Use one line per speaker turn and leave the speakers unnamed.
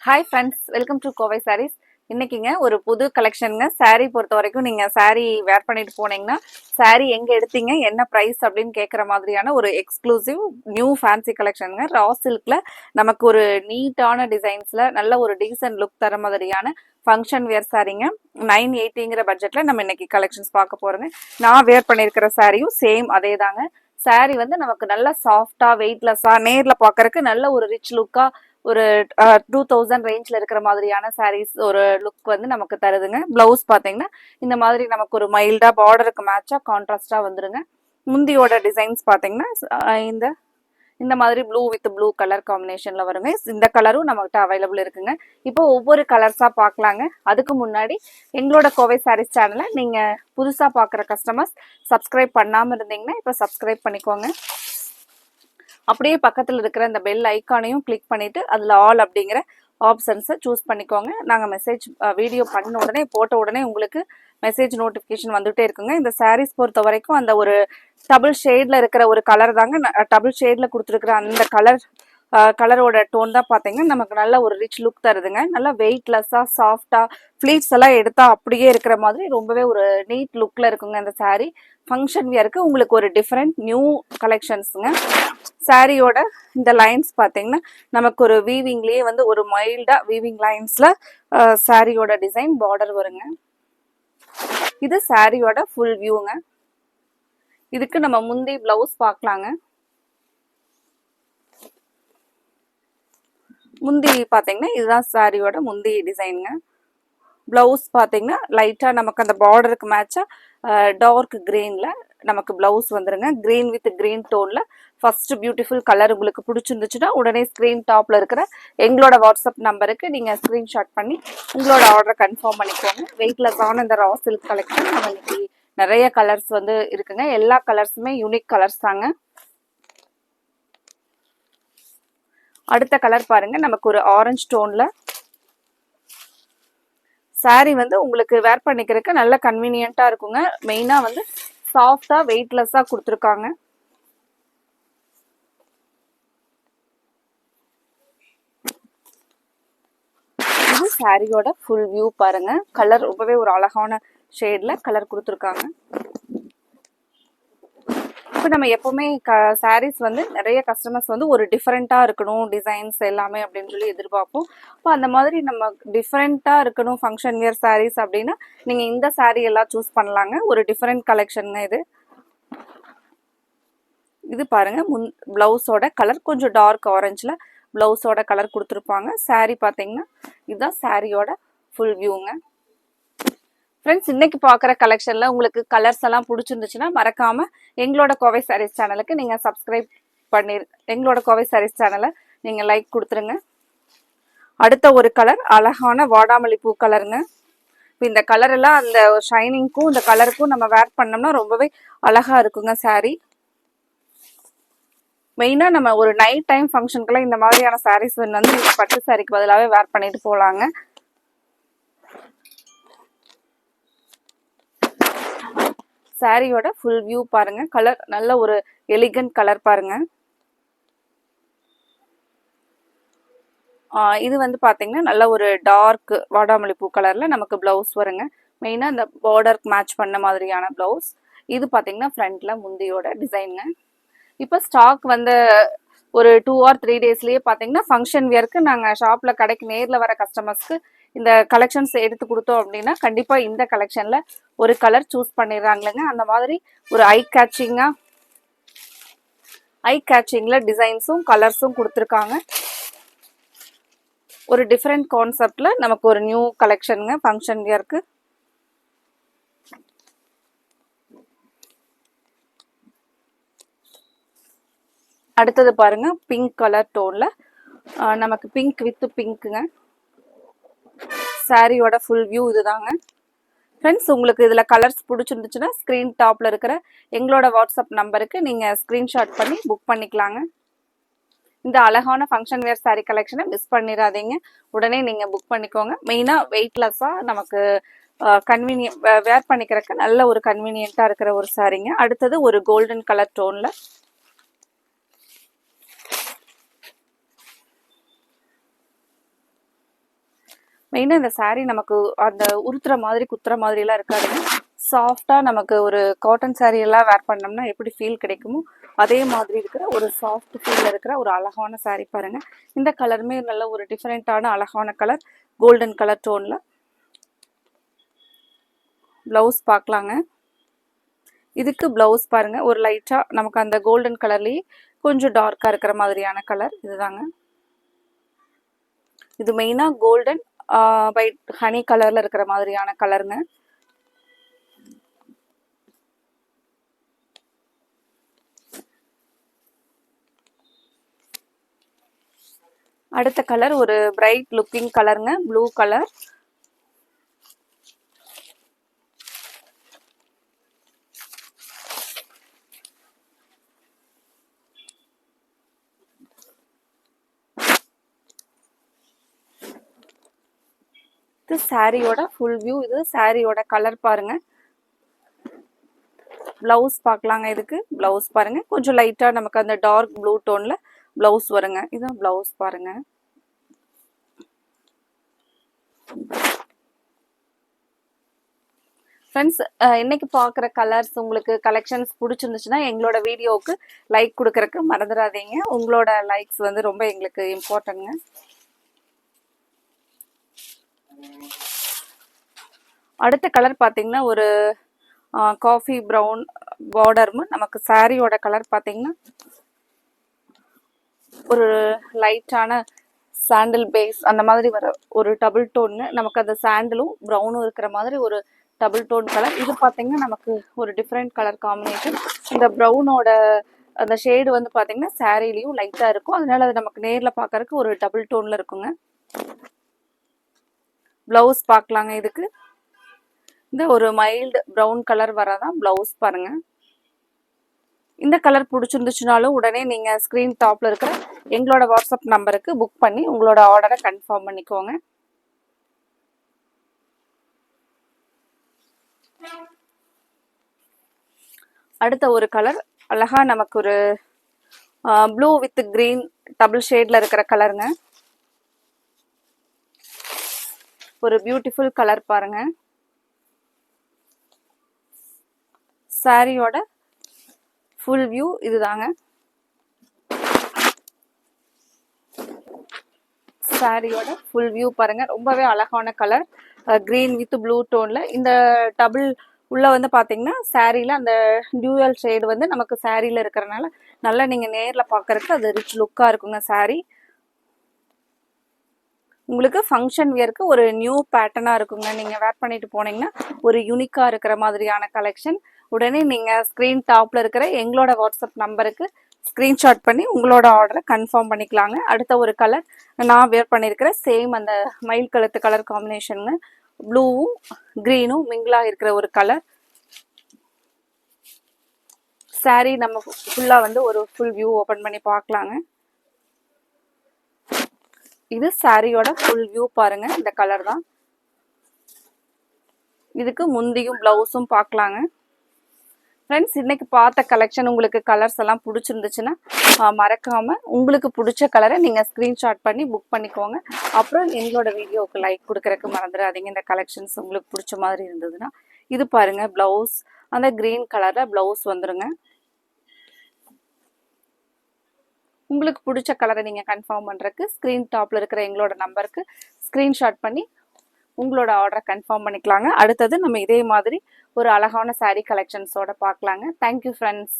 Hi friends, welcome to Kovai sarees. இன்னைக்குங்க ஒரு புது கலெக்ஷனுங்க. சாரீ பொறுத்த வரைக்கும் நீங்கள் சாரீ வேர் பண்ணிட்டு போனீங்கன்னா சாரீ எங்கே எடுத்தீங்க, என்ன ப்ரைஸ் அப்படின்னு கேட்குற மாதிரியான ஒரு எக்ஸ்க்ளூசிவ் நியூ ஃபேன்சி கலெக்ஷனுங்க. ரா சில்கில் நமக்கு ஒரு நீட்டான டிசைன்ஸில் நல்ல ஒரு டீசன்ட் லுக் தர மாதிரியான ஃபங்க்ஷன் வேர் சாரீங்க. 980 பட்ஜெட்டில் நம்ம இன்னைக்கு கலெக்ஷன்ஸ் பார்க்க போகிறோங்க. நான் வேர் பண்ணியிருக்கிற சாரியும் சேம் அதே தாங்க. சாரீ வந்து நமக்கு நல்ல சாஃப்டா வெயிட்லெஸ்ஸா நேரில் பார்க்கறதுக்கு நல்ல ஒரு ரிச் லுக்கா ஒரு 2000 ரேஞ்ச்ல இருக்கிற மாதிரியான சாரீஸ் ஒரு லுக் வந்து நமக்கு தருதுங்க. பிளவுஸ் பாத்தீங்கன்னா இந்த மாதிரி நமக்கு ஒரு மைல்டா பார்டருக்கு மேட்சா கான்ட்ராஸ்டா வந்துருங்க. முந்தியோட டிசைன்ஸ் பாத்தீங்கன்னா இந்த இந்த மாதிரி ப்ளூ வித் ப்ளூ கலர் காம்பினேஷன்ல வருங்க. இந்த கலரும் நம்மகிட்ட அவைலபிள் இருக்குங்க. இப்போ ஒவ்வொரு கலர்ஸா பார்க்கலாங்க. அதுக்கு முன்னாடி எங்களோட கோவை சாரீஸ் சேனலை நீங்க புதுசா பாக்குற கஸ்டமர்ஸ் சப்ஸ்கிரைப் பண்ணாம இருந்தீங்கன்னா இப்போ சப்ஸ்கிரைப் பண்ணிக்கோங்க. அப்படியே பக்கத்தில் இருக்கிற இந்த பெல் ஐக்கானையும் கிளிக் பண்ணிட்டு அதில் ஆல் அப்படிங்கிற ஆப்ஷன்ஸை சூஸ் பண்ணிக்கோங்க. நாங்கள் மெசேஜ் வீடியோ பண்ண உடனே போட்ட உடனே உங்களுக்கு மெசேஜ் நோட்டிஃபிகேஷன் வந்துகிட்டே இருக்குங்க. இந்த சாரீஸ் பொறுத்த வரைக்கும் அந்த ஒரு டபுள் ஷேடில் இருக்கிற ஒரு கலர் தாங்க. டபுள் ஷேடில் கொடுத்துருக்குற அந்த கலரோட டோன் தான் பார்த்தீங்கன்னா நமக்கு நல்ல ஒரு ரிச் லுக் தருதுங்க. நல்லா வெயிட்லெஸ்ஸாக சாஃப்டாக ஃப்ளீட்ஸ் எல்லாம் எடுத்தால் அப்படியே இருக்கிற மாதிரி ரொம்பவே ஒரு நீட் லுக்கில் இருக்குங்க இந்த சாரீ. ஃபங்க்ஷன் வியருக்கு உங்களுக்கு ஒரு டிஃப்ரெண்ட் நியூ கலெக்ஷன்ஸுங்க. சாரியோட இந்த லைன்ஸ் பார்த்தீங்கன்னா நமக்கு ஒரு வீவிங்லேயே வந்து ஒரு மைல்டாக வீவிங் லைன்ஸில் சாரியோட டிசைன் பார்டர் வருங்க. இது சாரியோட ஃபுல் வியூங்க. இதுக்கு நம்ம முந்தி பிளவுஸ் பார்க்கலாங்க. முந்தி பார்த்தீங்கன்னா இதுதான் சாரியோட முந்தி டிசைனுங்க. பிளவுஸ் பார்த்தீங்கன்னா லைட்டாக நமக்கு அந்த பார்டருக்கு மேட்சாக டார்க் கிரீனில் நமக்கு பிளவுஸ் வந்துருங்க. கிரீன் வித் கிரீன் டோனில் ஃபர்ஸ்ட் பியூட்டிஃபுல் கலர் உங்களுக்கு பிடிச்சிருந்துச்சுன்னா உடனே ஸ்க்ரீன் டாப்பில் இருக்கிற எங்களோட வாட்ஸ்அப் நம்பருக்கு நீங்கள் ஸ்க்ரீன்ஷாட் பண்ணி உங்களோட ஆர்டரை கன்ஃபார்ம் பண்ணிக்கோங்க. வெயிட்லெஸ்ஸான இந்த ரா சில்க் கலெக்ஷன் நம்ம இன்னைக்கு நிறைய கலர்ஸ் வந்து இருக்குங்க. எல்லா கலர்ஸுமே யூனிக் கலர்ஸ் தாங்க. அடுத்த கலர் பாருங்க, நமக்கு ஒரு ஆரஞ்சு டோன்ல சாரீ வந்து உங்களுக்கு வேர் பண்ணிக்கிறதுக்கு நல்ல கன்வீனியன்ட்டா இருக்குங்க. மெயினா வந்து சாஃப்டா வெயிட்லெஸ்ஸா கொடுத்துருக்காங்க. இது சாரியோட ஃபுல் வியூ பாருங்க. கலர் ரொம்பவே ஒரு அழகான ஷேட்ல கலர் கொடுத்துருக்காங்க. இப்போ நம்ம எப்போவுமே சாரீஸ் வந்து நிறைய கஸ்டமர்ஸ் வந்து ஒரு டிஃப்ரெண்ட்டாக இருக்கணும் டிசைன்ஸ் எல்லாமே அப்படின்னு சொல்லி எதிர்பார்ப்போம். இப்போ அந்த மாதிரி நம்ம டிஃப்ரெண்ட்டாக இருக்கணும் ஃபங்க்ஷன் வியர் சாரீஸ் அப்படின்னா நீங்கள் இந்த சாரீ எல்லாம் சூஸ் பண்ணலாங்க. ஒரு டிஃப்ரெண்ட் கலெக்ஷனுங்க இது. இது பாருங்க, பிளவுஸோட கலர் கொஞ்சம் டார்க் ஆரஞ்சில் பிளவுஸோட கலர் கொடுத்துருப்பாங்க. சாரீ பார்த்தீங்கன்னா இதுதான் சாரியோட ஃபுல் வியூங்க. ஃப்ரெண்ட்ஸ், இன்னைக்கு பார்க்குற கலெக்ஷனில் உங்களுக்கு கலர்ஸ் எல்லாம் பிடிச்சிருந்துச்சுன்னா மறக்காமல் எங்களோட கோவை சாரீஸ் சேனலுக்கு நீங்கள் சப்ஸ்கிரைப் பண்ணி எங்களோட கோவை சாரீஸ் சேனலை நீங்கள் லைக் கொடுத்துருங்க. அடுத்த ஒரு கலர் அழகான வாடாமல்லி பூ கலருங்க. இப்போ இந்த கலர் எல்லாம் அந்த ஷைனிங்க்கும் இந்த கலருக்கும் நம்ம வேர் பண்ணோம்னா ரொம்பவே அழகாக இருக்குங்க சாரீ. மெயினாக நம்ம ஒரு நைட் டைம் ஃபங்க்ஷனுக்குலாம் இந்த மாதிரியான சாரீஸ் வந்து நீங்கள் பட்டு சாரீக்கு பதிலாகவே வேர் பண்ணிட்டு போகலாங்க. சாரியோட ஃபுல் வியூ பாருங்க. கலர் நல்ல ஒரு எலிகன்ட் கலர் பாருங்க. இது வந்து பாத்தீங்கன்னா நல்ல ஒரு டார்க் வாடாமல்லி பூ கலர்ல நமக்கு பிளவுஸ் வருங்க. மெயினா இந்த பார்டருக்கு மேட்ச் பண்ண மாதிரியான பிளவுஸ். இது பாத்தீங்கன்னா ஃப்ரண்ட்ல முந்தியோட டிசைனுங்க. இப்போ ஸ்டாக் வந்து ஒரு 2 or 3 டேஸ்லயே பாத்தீங்கன்னா ஃபங்க்ஷன் வியருக்கு நாங்கள் ஷாப்ல கடைக்கு நேரில் வர கஸ்டமர்ஸ்க்கு இந்த கலெக்ஷன்ஸ் எடுத்து கொடுத்தோம் அப்படின்னா கண்டிப்பா இந்த கலெக்ஷன்ல ஒரு கலர் சூஸ் பண்ணிடுறாங்களேங்க. அந்த மாதிரி ஒரு ஐ கேட்சிங்ல டிசைன்ஸும் கலர்ஸும் கொடுத்துருக்காங்க. ஒரு டிஃப்ரெண்ட் கான்செப்ட்ல நமக்கு ஒரு நியூ கலெக்ஷனுங்க ஃபங்க்ஷன் வியருக்கு. அடுத்தது பாருங்க, பிங்க் கலர் டோன்ல நமக்கு பிங்க் வித் பிங்க்குங்க. சாரியோட ஃபுல் வியூ இதுதாங்க. ஃப்ரெண்ட்ஸ், உங்களுக்கு இதில் கலர்ஸ் பிடிச்சிருந்துச்சுன்னா ஸ்க்ரீன் டாப்பில் இருக்கிற எங்களோட வாட்ஸ்அப் நம்பருக்கு நீங்கள் ஸ்க்ரீன்ஷாட் பண்ணி புக் பண்ணிக்கலாங்க. இந்த அழகான ஃபங்க்ஷன் வேர் சாரீ கலெக்ஷனை மிஸ் பண்ணிடாதீங்க. உடனே நீங்கள் புக் பண்ணிக்கோங்க. மெயினாக வெயிட்லெஸ்ஸாக நமக்கு வேர் பண்ணிக்கிறதுக்கு நல்ல ஒரு கன்வீனியண்ட்டாக இருக்கிற ஒரு சாரீங்க. அடுத்தது ஒரு கோல்டன் கலர் டோனில் மெயினா இந்த saree நமக்கு அந்த உருத்துற மாதிரி குத்துற மாதிரி எல்லாம் இருக்காதுங்க. சாஃப்டா நமக்கு ஒரு காட்டன் saree எல்லாம் வேர் பண்ணோம்னா எப்படி ஃபீல் கிடைக்குமோ அதே மாதிரி இருக்கிற ஒரு சாஃப்ட் ஃபீல்ல இருக்கிற ஒரு அழகான saree பாருங்க. இந்த கலருமே நல்ல ஒரு டிஃபரெண்டான அழகான கலர், கோல்டன் கலர் டோன்ல. பிளவுஸ் பார்க்கலாங்க. இதுக்கு பிளவுஸ் பாருங்க, ஒரு லைட்டா நமக்கு அந்த கோல்டன் கலர்லயே கொஞ்சம் டார்க்கா இருக்கிற மாதிரியான கலர் இதுதாங்க. இது மெயினா கோல்டன் ஒயிட் ஹனி கலர்ல இருக்கிற மாதிரியான கலருங்க. அடுத்த கலர் ஒரு பிரைட் லுக்கிங் கலருங்க, ப்ளூ கலர். இது சாரியோட ஃபுல் வியூ. இது சாரியோட கலர் பாருங்க. பிளவுஸ் பார்க்கலாங்க. இதுக்கு பிளவுஸ் பாருங்க, கொஞ்சம் லைட்டா நமக்கு அந்த டார்க் ப்ளூ டோன்ல பிளவுஸ் வருங்க. இதுதான் பிளவுஸ் பாருங்க. ஃப்ரெண்ட்ஸ், இன்னைக்கு பார்க்குற கலர்ஸ் உங்களுக்கு கலெக்ஷன்ஸ் பிடிச்சிருந்துச்சுன்னா எங்களோட வீடியோவுக்கு லைக் கொடுக்கறக்கு மறந்துடாதீங்க. உங்களோட லைக்ஸ் வந்து ரொம்ப எங்களுக்கு இம்பார்ட்டன்ட்ங்க. அடுத்த கலர் பார்த்தீங்கன்னா ஒரு காஃபி ப்ரௌன் பார்டரும், நமக்கு சாரியோட கலர் பார்த்தீங்கன்னா ஒரு லைட்டான சாண்டில் பேஸ் அந்த மாதிரி வர ஒரு டபுள் டோன்னு, நமக்கு அந்த சாண்டிலும் ப்ரௌனும் இருக்கிற மாதிரி ஒரு டபுள் டோன் கலர். இது பார்த்தீங்கன்னா நமக்கு ஒரு டிஃப்ரெண்ட் கலர் காம்பினேஷன். இந்த ப்ரௌனோட அந்த ஷேடு வந்து பார்த்தீங்கன்னா சாரிலையும் லைட்டாக இருக்கும், அதனால அது நமக்கு நேரில் பார்க்கறதுக்கு ஒரு டபுள் டோனில் இருக்குங்க. பிளவுஸ் பார்க்கலாங்க. இதுக்கு இந்த ஒரு மைல்டு ப்ரௌன் கலர் வராதான் பிளவுஸ் பாருங்க. இந்த கலர் பிடிச்சிருந்துச்சுனாலும் உடனே நீங்கள் ஸ்க்ரீன் டாப்பில் இருக்கிற எங்களோட வாட்ஸ்அப் நம்பருக்கு புக் பண்ணி உங்களோட ஆர்டரை கன்ஃபார்ம் பண்ணிக்கோங்க. அடுத்த ஒரு கலர் அழகா நமக்கு ஒரு ப்ளூ வித் கிரீன் டபுள் ஷேட்ல இருக்கிற கலருங்க. ஒரு பியூட்டிஃபுல் கலர் பாருங்க. சாரியோட ஃபுல் வியூ இதுதாங்க. சாரியோட ஃபுல் வியூ பாருங்க, ரொம்பவே அழகான கலர், கிரீன் வித் ப்ளூ டோன்ல. இந்த டபுள் உள்ள வந்து பாத்தீங்கன்னா சாரியில அந்த டியூயல் ஷேடு வந்து நமக்கு சாரியில இருக்கிறனால நல்லா நீங்க நேர்ல பாக்குறதுக்கு அது ரிச் லுக்கா இருக்குங்க. சாரி உங்களுக்கு ஃபங்க்ஷன் வியருக்கு ஒரு நியூ பேட்டர்னா இருக்குங்க. நீங்க வேர் பண்ணிட்டு போனீங்கன்னா ஒரு யூனிக்கா இருக்கிற மாதிரியான கலெக்ஷன். உடனே நீங்க ஸ்கிரீன் டாப்ல இருக்கிற எங்களோட வாட்ஸ்அப் நம்பருக்கு ஸ்கிரீன்ஷாட் பண்ணி உங்களோட ஆர்டரை கன்ஃபார்ம் பண்ணிக்கலாங்க. அடுத்த ஒரு கலர் நான் வேர் பண்ணியிருக்கிற சேம் அந்த மயில் கழுத்து கலர் காம்பினேஷனுங்க. ப்ளூவும் கிரீனும் மிங்கிளா இருக்கிற ஒரு கலர். சாரி நம்ம ஃபுல்லா வந்து ஒரு ஃபுல் வியூ ஓபன் பண்ணி பார்க்கலாங்க. இது சாரியோட ஃபுல் வியூ பாருங்க. இந்த கலர் தான். இதுக்கு முந்தியும் பிளவுஸும் பார்க்கலாங்க. ஃப்ரெண்ட்ஸ், இன்னைக்கு பார்த்த கலெக்ஷன் உங்களுக்கு கலர்ஸ் எல்லாம் பிடிச்சிருந்துச்சுன்னா மறக்காம உங்களுக்கு பிடிச்ச கலரை நீங்க ஸ்கிரீன்ஷாட் பண்ணி புக் பண்ணிக்கோங்க. அப்புறம் எங்களோட வீடியோவுக்கு லைக் கொடுக்கறதுக்கு மறந்துடாதீங்க. இந்த கலெக்ஷன்ஸ் உங்களுக்கு பிடிச்ச மாதிரி இருந்ததுன்னா. இது பாருங்க பிளவுஸ், அந்த கிரீன் கலர்ல பிளவுஸ் வந்துருங்க. உங்களுக்கு பிடிச்ச கலரை நீங்க கன்ஃபார்ம் பண்றதுக்கு ஸ்கிரீன் டாப்ல இருக்கிற எங்களோட நம்பருக்கு ஸ்கிரீன்ஷாட் பண்ணி உங்களோட ஆர்டரை கன்ஃபார்ம் பண்ணிக்கலாங்க. அடுத்தது நம்ம இதே மாதிரி ஒரு அழகான சாரீ கலெக்ஷன்ஸோட பார்க்கலாங்க. Thank you friends.